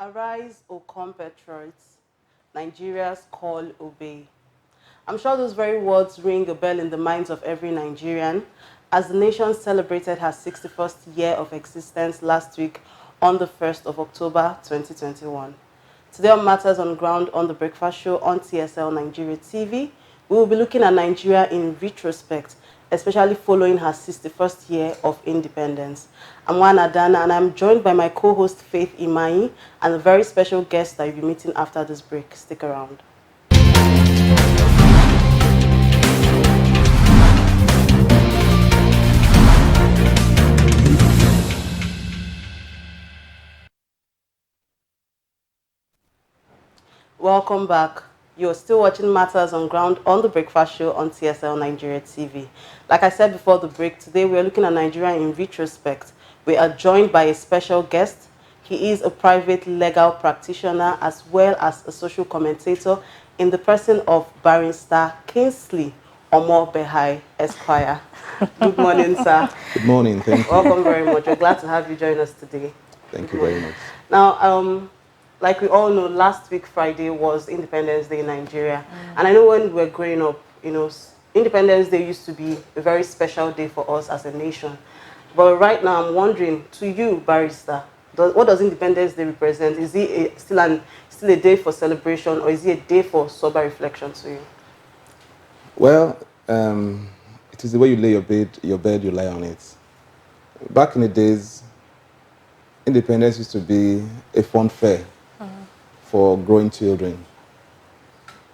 Arise, O compatriots, Nigeria's call obey. I'm sure those very words ring a bell in the minds of every Nigerian as the nation celebrated her 61st year of existence last week on the 1st of October 2021. Today on Matters on Ground on the Breakfast Show on TSL Nigeria TV, we will be looking at Nigeria in retrospect, especially following her 61st year of independence. I'm Juan Adana, and I'm joined by my co-host Faith Imai and a very special guest that you'll be meeting after this break. Stick around. Welcome back. You're still watching Matters on Ground on the Breakfast Show on TSL Nigeria TV. Like I said before the break, today we're looking at Nigeria in retrospect. We are joined by a special guest. He is a private legal practitioner as well as a social commentator in the person of Barrister Kingsley Omobehai Esquire. Good morning, sir. Good morning, thank you. Welcome very much. We're glad to have you join us today. Thank you very much. Now, like we all know, last week Friday was Independence Day in Nigeria. And I know when we were growing up, Independence Day used to be a very special day for us as a nation. But right now, I'm wondering, to you, Barrister, what does Independence Day represent? Is it still a day for celebration, or is it a day for sober reflection to you? Well, it is the way you lay your bed, you lie on it. Back in the days, Independence used to be a fun fair for growing children.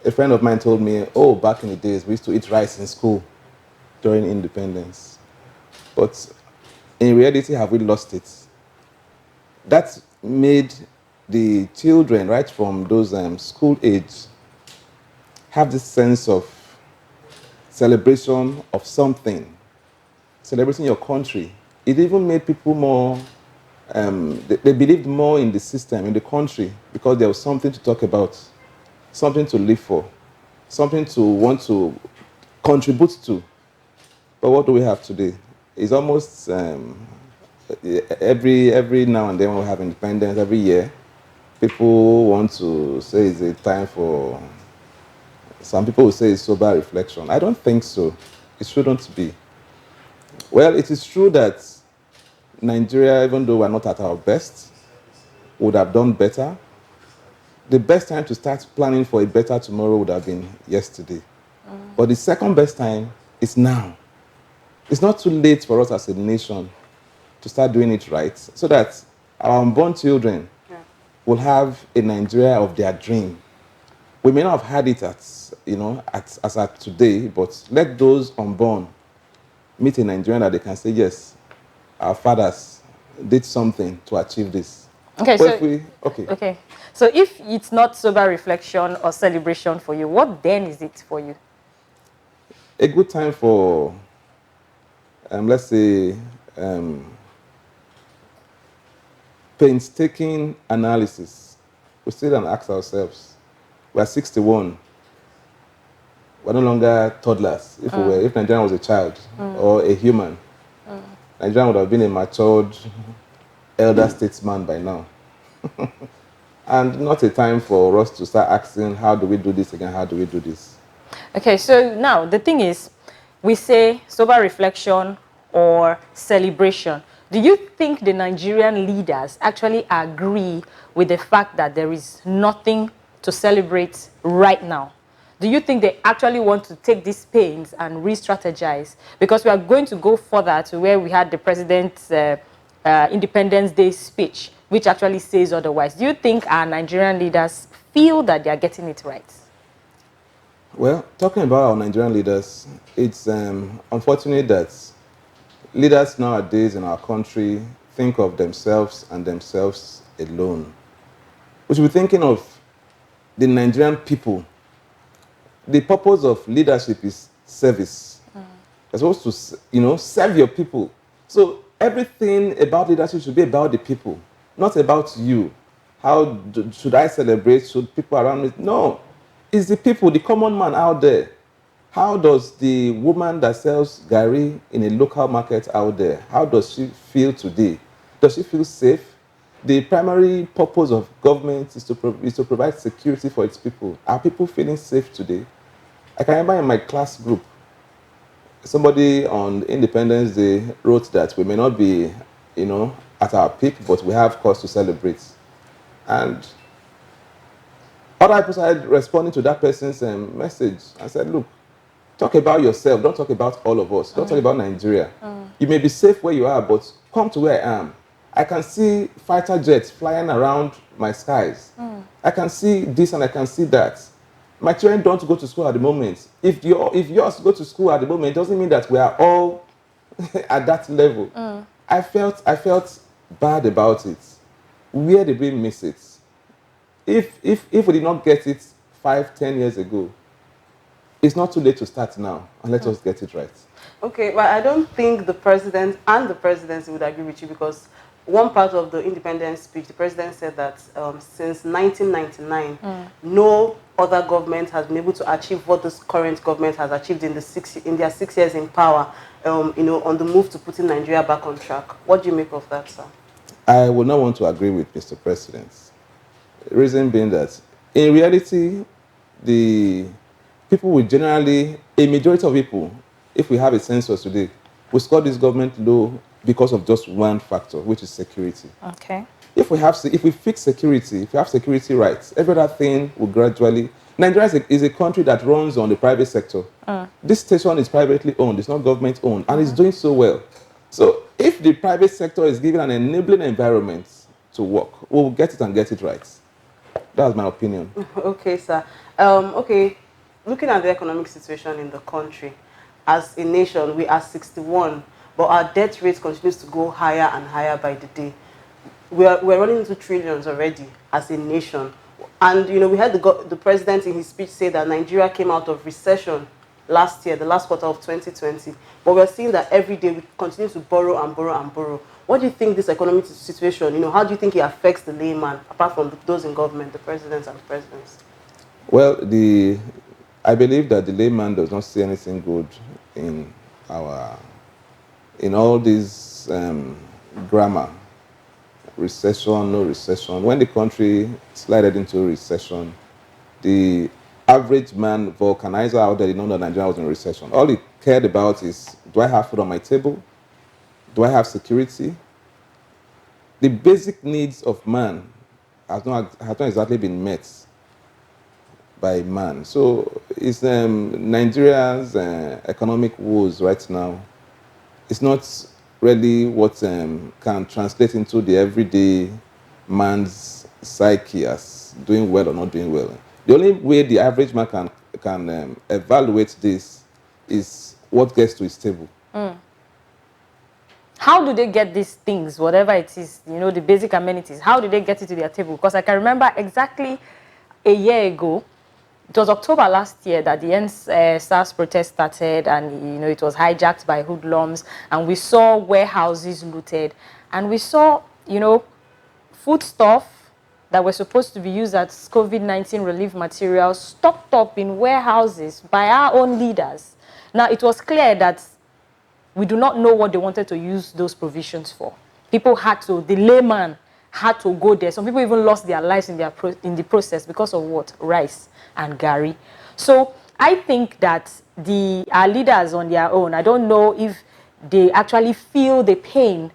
A friend of mine told me, oh, back in the days, we used to eat rice in school during independence. But in reality, have we lost it? That made the children, right from those school age, have this sense of celebration of something, celebrating your country. It even made people more, they believed more in the system, in the country, because there was something to talk about, something to live for, something to want to contribute to. But what do we have today? It's almost every now and then we have independence, every year. People want to say it's a time for, some people will say it's sober reflection. I don't think so. It shouldn't be. Well, it is true that Nigeria, even though we're not at our best, would have done better. The best time to start planning for a better tomorrow would have been yesterday. But the second best time is now. It's not too late for us as a nation to start doing it right, so that our unborn children will have a Nigeria of their dream. We may not have had it as at today, but let those unborn meet a Nigerian that they can say, yes, our fathers did something to achieve this. Okay, Okay. So if it's not sober reflection or celebration for you, what then is it for you? A good time for, let's say, painstaking analysis. We sit and ask ourselves, we're 61. We're no longer toddlers. If Nigeria was a child or a human, Nigeria would have been a matured elder statesman by now. And not a time for us to start asking, how do we do this again? How do we do this? Okay, so now the thing is, we say sober reflection or celebration. Do you think the Nigerian leaders actually agree with the fact that there is nothing to celebrate right now? Do you think they actually want to take these pains and re-strategize? Because we are going to go further to where we had the president's Independence Day speech, which actually says otherwise. Do you think our Nigerian leaders feel that they are getting it right? Well, talking about our Nigerian leaders, it's unfortunate that leaders nowadays in our country think of themselves and themselves alone. We should be thinking of the Nigerian people. The purpose of leadership is service. You're supposed to, serve your people. So everything about leadership should be about the people, not about you. Should I celebrate? Should people around me? No. It's the people, the common man out there. How does the woman that sells gari in a local market out there, how does she feel today? Does she feel safe? The primary purpose of government is to provide security for its people. Are people feeling safe today? I can remember in my class group, somebody on Independence Day wrote that we may not be, at our peak, but we have cause to celebrate. And other people started responding to that person's message and said, look, talk about yourself. Don't talk about all of us. Don't talk about Nigeria. You may be safe where you are, but come to where I am. I can see fighter jets flying around my skies. I can see this and I can see that. My children don't go to school at the moment. If yours go to school at the moment, it doesn't mean that we are all at that level. I felt bad about it. Where did we miss it? If we did not get it 5-10 years ago, it's not too late to start now, and let us get it right. Okay, but I don't think the president and the presidency would agree with you, because one part of the independence speech, the president said that since 1999, no other government has been able to achieve what this current government has achieved in their 6 years in power, on the move to putting Nigeria back on track. What do you make of that, sir? I would not want to agree with Mr. President. The reason being that, in reality, the people will generally, a majority of people, if we have a census today, will score this government low because of just one factor, which is security. Okay. If we fix security, if we have security rights, every other thing will gradually. Nigeria is a country that runs on the private sector. This station is privately owned; it's not government owned, and it's doing so well. So, if the private sector is given an enabling environment to work, we'll get it and get it right. That's my opinion. Okay, sir. Okay, looking at the economic situation in the country, as a nation, we are 61, but our debt rate continues to go higher and higher by the day. We're running into trillions already as a nation. And, we had the president in his speech say that Nigeria came out of recession last year, the last quarter of 2020. But we're seeing that every day we continue to borrow and borrow and borrow. What do you think this economic situation, how do you think it affects the layman, apart from those in government, the presidents and the presidents? Well, I believe that the layman does not see anything good in all this grammar. Recession, no recession. When the country slided into recession, the average man, vulcanizer out there, did not know Nigeria was in recession. All he cared about is, do I have food on my table? Do I have security? The basic needs of man have not exactly been met by man. So it's Nigeria's economic woes right now. It's not really what can translate into the everyday man's psyche as doing well or not doing well. The only way the average man can evaluate this is what gets to his table. How do they get these things, whatever it is, the basic amenities? How do they get it to their table? Because I can remember exactly a year ago, it was October last year that the SARS protest started, and it was hijacked by hoodlums, and we saw warehouses looted, and we saw foodstuff that were supposed to be used as COVID-19 relief materials stocked up in warehouses by our own leaders. Now, it was clear that we do not know what they wanted to use those provisions for. The layman had to go there. Some people even lost their lives in the process because of what? Rice and Gary. So I think that our leaders on their own, I don't know if they actually feel the pain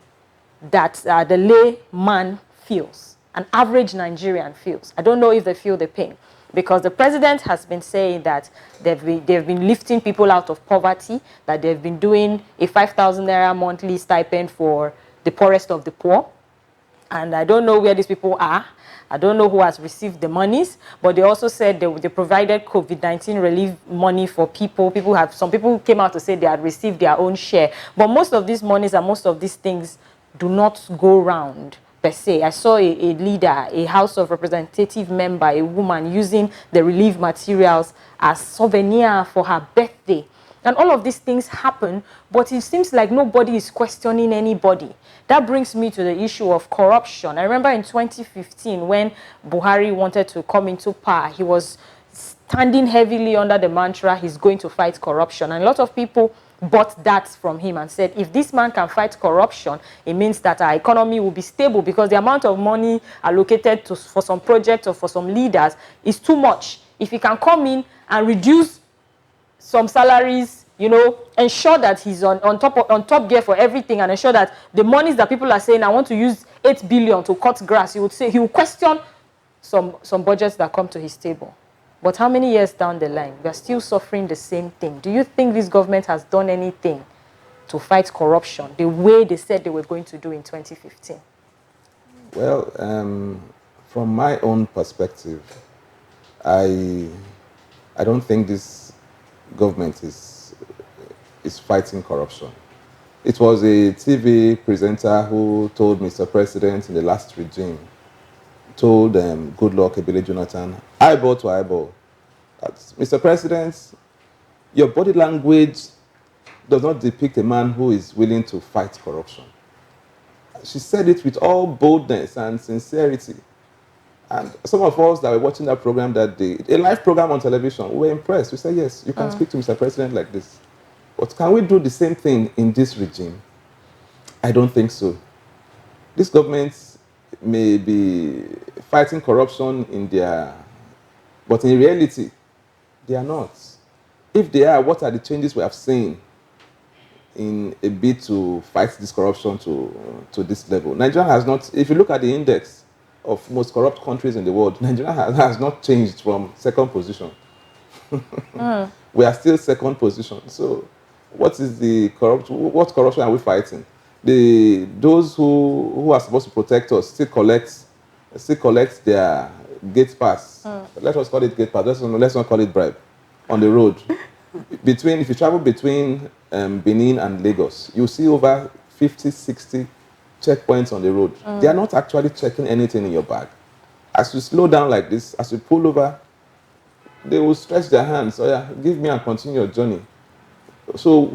that the layman feels, an average Nigerian feels. I don't know if they feel the pain, because the president has been saying that they've been lifting people out of poverty, that they've been doing a 5,000 naira monthly stipend for the poorest of the poor. And I don't know where these people are. I don't know who has received the monies, but they also said they provided COVID-19 relief money for people. Some people came out to say they had received their own share. But most of these monies and most of these things do not go round per se. I saw a leader, a House of Representative member, a woman using the relief materials as souvenir for her birthday. And all of these things happen, but it seems like nobody is questioning anybody. That brings me to the issue of corruption. I remember in 2015 when Buhari wanted to come into power, he was standing heavily under the mantra, he's going to fight corruption. And a lot of people bought that from him and said, if this man can fight corruption, it means that our economy will be stable, because the amount of money allocated for some projects or for some leaders is too much. If he can come in and reduce some salaries, you know, ensure that he's on top gear for everything, and ensure that the monies that people are saying, I want to use 8 billion to cut grass, he will question some budgets that come to his table. But how many years down the line, we are still suffering the same thing? Do you think this government has done anything to fight corruption the way they said they were going to do in 2015? Well, from my own perspective, I don't think this government is fighting corruption. It was a TV presenter who told Mr. President in the last regime, told Goodluck Ebele Jonathan, eyeball to eyeball, that, Mr. President, your body language does not depict a man who is willing to fight corruption. She said it with all boldness and sincerity. And some of us that were watching that program that day, a live program on television, we were impressed. We said, yes, you can speak to Mr. President like this. But can we do the same thing in this regime? I don't think so. This government may be fighting corruption but in reality, they are not. If they are, what are the changes we have seen in a bid to fight this corruption to this level? Nigeria has not, if you look at the index of most corrupt countries in the world, Nigeria has not changed from second position. We are still second position. So what corruption are we fighting? Those who are supposed to protect us still collect their gate pass. Let us call it gate pass. Let's not call it bribe on the road. If you travel between Benin and Lagos, you see over 50, 60 checkpoints on the road. They are not actually checking anything in your bag. As you slow down like this, as you pull over, they will stretch their hands. Oh yeah, give me and continue your journey. So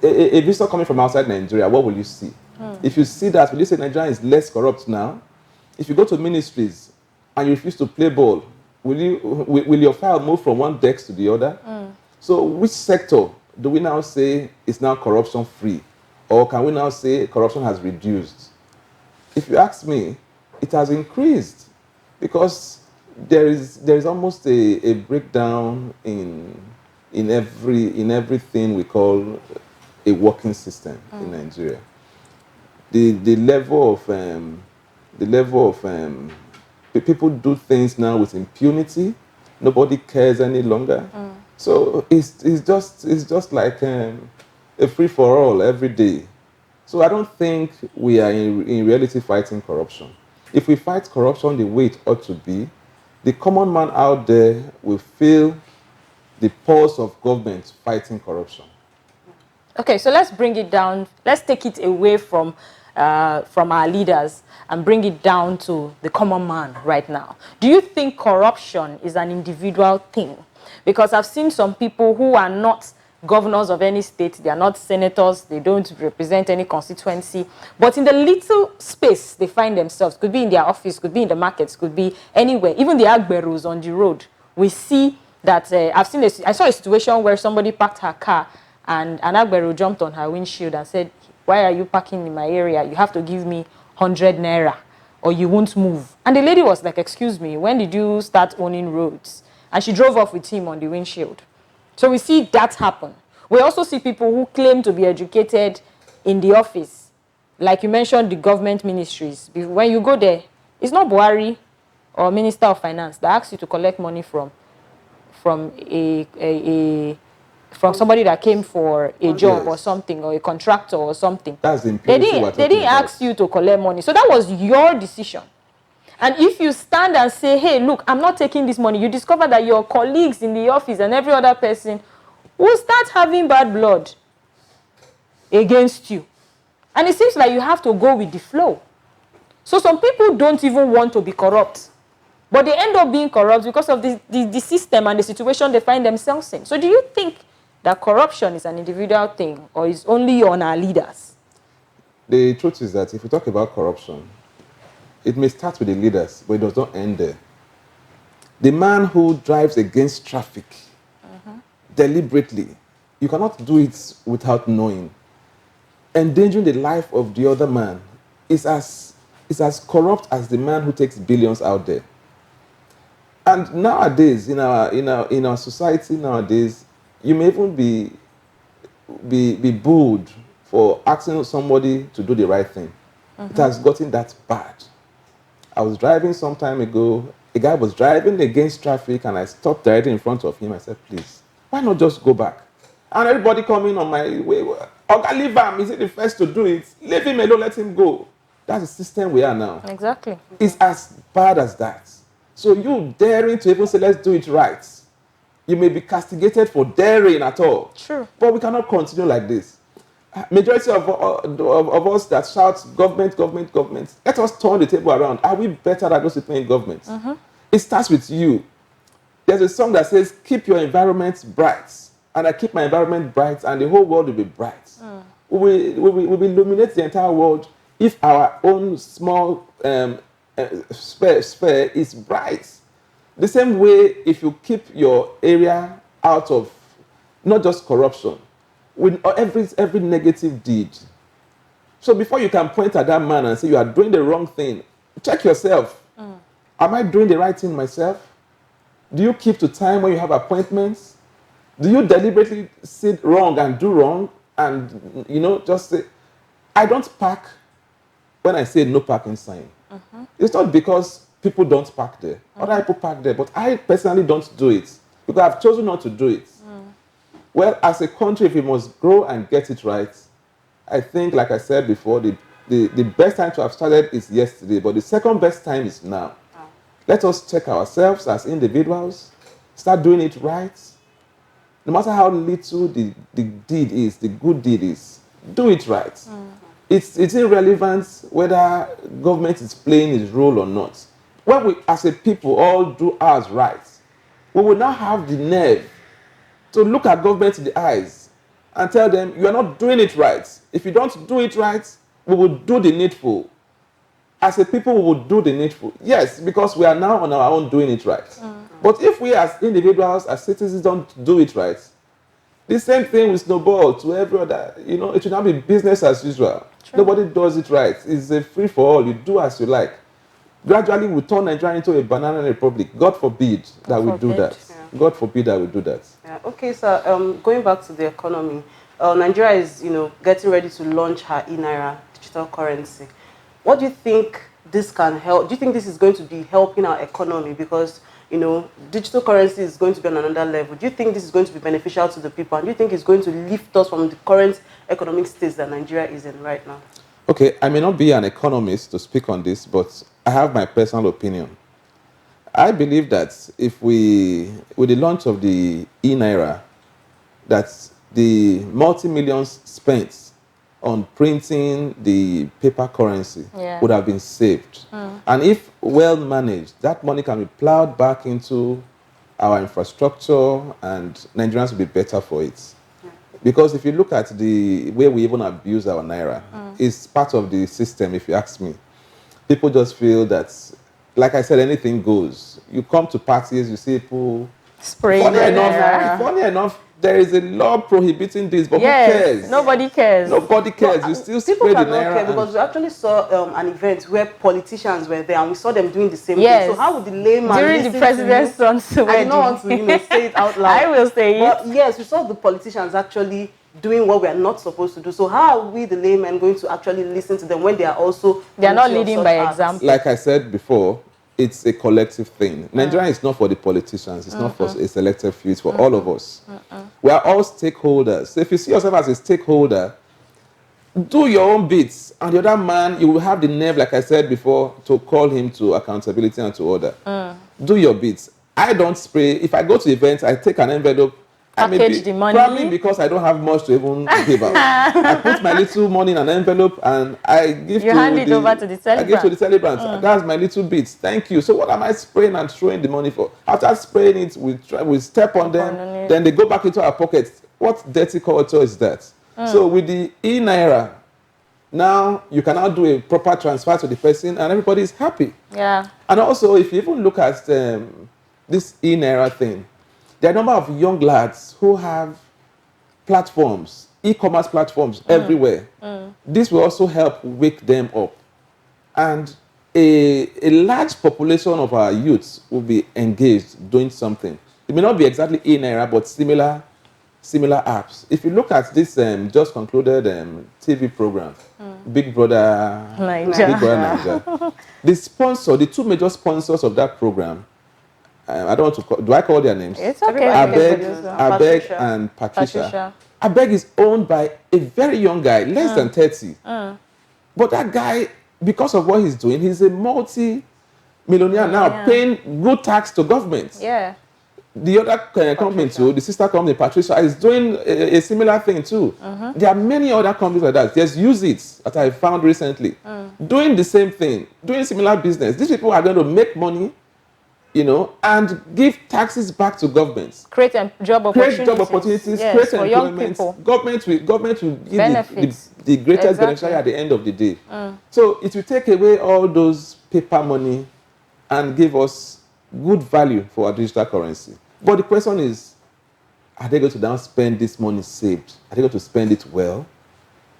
a visitor coming from outside Nigeria, what will you see? If you see that, will you say Nigeria is less corrupt now? If you go to ministries and you refuse to play ball, will your file move from one desk to the other? So which sector do we now say is now corruption free? Or can we now say corruption has reduced? If you ask me, it has increased, because there is almost a breakdown in everything we call a working system in Nigeria. The level of people do things now with impunity. Nobody cares any longer. So it's just like a free for all every day. So I don't think we are in reality fighting corruption. If we fight corruption the way it ought to be, the common man out there will feel the pulse of government fighting corruption. Okay, so let's bring it down. Let's take it away from our leaders and bring it down to the common man right now. Do you think corruption is an individual thing? Because I've seen some people who are not governors of any state, they are not senators, they don't represent any constituency, but in the little space they find themselves, could be in their office, could be in the markets, could be anywhere, even the agberos on the road, we see that I saw a situation where somebody parked her car and an agbero jumped on her windshield and said, why are you parking in my area? You have to give me 100 naira or you won't move. And the lady was like, excuse me, when did you start owning roads? And she drove off with him on the windshield. So we see that happen. We also see people who claim to be educated in the office. Like you mentioned, the government ministries. When you go there, it's not Buhari or Minister of Finance that asks you to collect money from somebody that came for a job or something, or a contractor or something. That's the They didn't ask you to collect money. So that was your decision. And if you stand and say, hey, look, I'm not taking this money, you discover that your colleagues in the office and every other person will start having bad blood against you. And it seems like you have to go with the flow. So some people don't even want to be corrupt, but they end up being corrupt because of the system and the situation they find themselves in. So do you think that corruption is an individual thing or is only on our leaders? The truth is that if we talk about corruption, it may start with the leaders, but it does not end there. The man who drives against traffic deliberately, you cannot do it without knowing. Endangering the life of the other man is as corrupt as the man who takes billions out there. And nowadays, in our society nowadays, you may even be booed for asking somebody to do the right thing. It has gotten that bad. I was driving some time ago. A guy was driving against traffic, and I stopped directly in front of him. I said, please, why not just go back? And everybody coming on my way, okay, leave him. Is he the first to do it? Leave him alone, let him go. That's the system we are now. Exactly. It's as bad as that. So you daring to even say, let's do it right. You may be castigated for daring at all. True. But we cannot continue like this. Majority of us that shout, government, government, government, let us turn the table around. Are we better than those people in government? It starts with you. There's a song that says, keep your environment bright. And I keep my environment bright, and the whole world will be bright. We will illuminate the entire world if our own small sphere is bright. The same way, if you keep your area out of not just corruption, with every negative deed. So before you can point at that man and say you are doing the wrong thing, check yourself. Am I doing the right thing myself? Do you keep to time when you have appointments? Do you deliberately sit wrong and do wrong and, just say, I don't park when I say no parking sign. It's not because people don't park there. Other people park there, but I personally don't do it because I've chosen not to do it. Well, as a country, if we must grow and get it right, I think, like I said before, the best time to have started is yesterday, but the second best time is now. Let us check ourselves as individuals, start doing it right. No matter how little the deed is, the good deed is, do it right. It's irrelevant whether government is playing its role or not. When we, as a people, all do ours right, we will now have the nerve to look at government in the eyes and tell them, you are not doing it right. If you don't do it right, we will do the needful. As a people, we will do the needful. Yes, because we are now on our own doing it right. But if we as individuals, as citizens, don't do it right, the same thing will snowball to every other, it should not be business as usual. True. Nobody does it right. It's a free-for-all. You do as you like. Gradually, we turn Nigeria into a banana republic. God forbid that we do that. Yeah. God forbid that we do that. Yeah. Okay, so going back to the economy, Nigeria is, getting ready to launch her In digital currency. What do you think this can help? Do you think this is going to be helping our economy? Because, digital currency is going to be on another level. Do you think this is going to be beneficial to the people? And do you think it's going to lift us from the current economic state that Nigeria is in right now? Okay, I may not be an economist to speak on this, but I have my personal opinion. I believe that if with the launch of the E-Naira, that the multi-millions spent on printing the paper currency would have been saved. And if well managed, that money can be plowed back into our infrastructure and Nigerians will be better for it. Because if you look at the way we even abuse our Naira, it's part of the system, if you ask me. People just feel that, like I said, anything goes. You come to parties, you see people... Funny enough, there is a law prohibiting this, but who cares? Nobody cares. Nobody cares. No, you still spread the Naira. Care because we actually saw an event where politicians were there and we saw them doing the same thing. So how would the layman during the president's son's wedding? I don't want to say it out loud. I will say it. But yes, we saw the politicians actually doing what we are not supposed to do. So how are we, the laymen, going to actually listen to them when they are also... They are not leading by example. Like I said before, it's a collective thing. Nigeria is not for the politicians. It's not for a selected few. It's for all of us. We are all stakeholders. So if you see yourself as a stakeholder, do your own bits. And the other man, you will have the nerve, like I said before, to call him to accountability and to order. Do your bits. I don't spray. If I go to events, I take an envelope. Package the money. Probably because I don't have much to even give out. I put my little money in an envelope and I give hand it over to the celebrant. I give to the celebrant. That's my little bit. Thank you. So what am I spraying and throwing the money for? After spraying it, we step on them. Then they go back into our pockets. What dirty culture is that? So with the E-Naira, now you can now do a proper transfer to the person and everybody is happy. Yeah. And also, if you even look at this E-Naira thing, there are a number of young lads who have platforms, e-commerce platforms everywhere. This will also help wake them up. And a large population of our youths will be engaged doing something. It may not be exactly in-era, but similar apps. If you look at this just concluded TV program, Big Brother Niger, the two major sponsors of that program, I don't want to call, do I call their names? It's okay. Abeg and Patricia. Abeg is owned by a very young guy, less than 30. But that guy, because of what he's doing, he's a multi-millionaire now, paying good tax to government. Yeah. The other company too, the sister company, Patricia, is doing a similar thing too. There are many other companies like that. Just use it, that I found recently. Doing the same thing, doing similar business. These people are going to make money, and give taxes back to governments. Create job opportunities. Yes, create for employment. Young people. Government will give benefits. The greatest beneficiary at the end of the day. So it will take away all those paper money and give us good value for our digital currency. But the question is, are they going to now spend this money saved? Are they going to spend it well?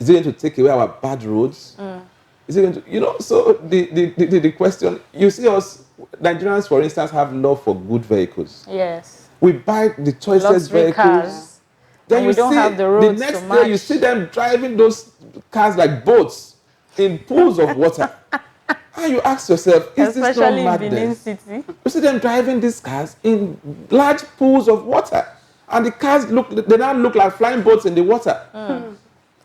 Is it going to take away our bad roads? Is it going to, so the question, you see us, Nigerians, for instance, have love for good vehicles. Yes. We buy the choicest Luxury vehicles. Cars. Then and you we don't see, have the roads the next to day match. you see them driving those cars like boats in pools of water. And you ask yourself, is this not madness? Especially in Benin City. You see them driving these cars in large pools of water. And the cars they now look like flying boats in the water.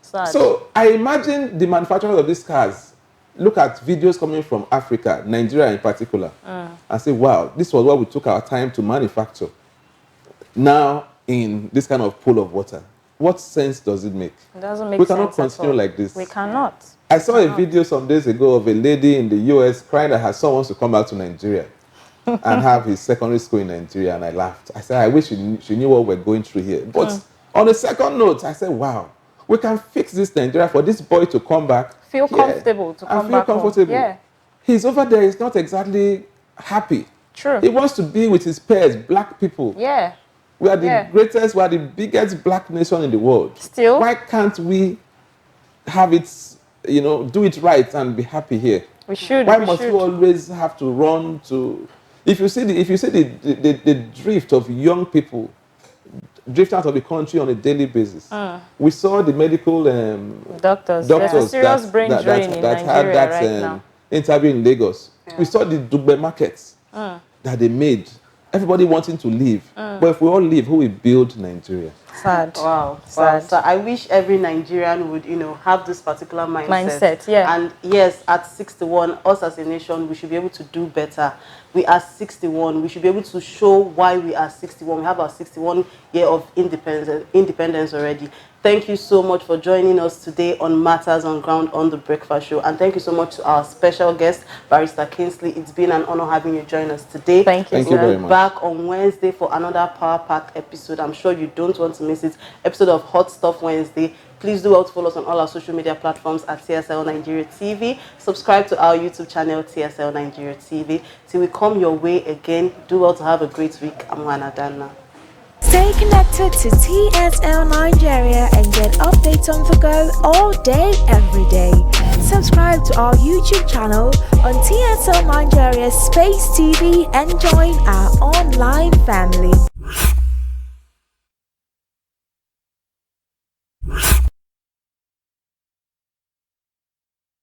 Sad. So I imagine the manufacturers of these cars look at videos coming from Africa, Nigeria in particular, and say, wow, this was what we took our time to manufacture. Now in this kind of pool of water, what sense does it make? It doesn't make We sense. cannot continue like this. We cannot. I saw a video some days ago of a lady in the US crying that her son wants to come back to Nigeria and have his secondary school in Nigeria, and I laughed. I said, I wish she knew what we're going through here. But on a second note, I said, wow, we can fix this Nigeria for this boy to come back. Feel comfortable to come back home. Yeah. He's over there, he's not exactly happy. True. He wants to be with his peers, black people. Yeah. We are the greatest, we are the biggest black nation in the world. Still. Why can't we have it, do it right and be happy here? We should. Why must we always have to run to? If you see the drift of young people drift out of the country on a daily basis, we saw the medical doctors. There's a serious brain drain in that Nigeria had that right now. interview in Lagos. We saw the Dugbe markets that they made. Everybody wanting to leave. But if we all leave, who will build Nigeria? Sad. Wow. Sad. So I wish every Nigerian would, have this particular mindset. Yeah. And yes, at 61, us as a nation, we should be able to do better. We are 61. We should be able to show why we are 61. We have our 61 year of independence already. Thank you so much for joining us today on Matters on Ground on The Breakfast Show. And thank you so much to our special guest, Barrister Kingsley. It's been an honor having you join us today. Thank you very much. Back on Wednesday for another Power Pack episode. I'm sure you don't want to miss it. Episode of Hot Stuff Wednesday. Please do well to follow us on all our social media platforms at TSL Nigeria TV. Subscribe to our YouTube channel, TSL Nigeria TV. Till we come your way again, do well to have a great week. I'm Wana Dana. Stay connected to TSL Nigeria and get updates on the go all day, every day. Subscribe to our YouTube channel on TSL Nigeria Space TV and join our online family.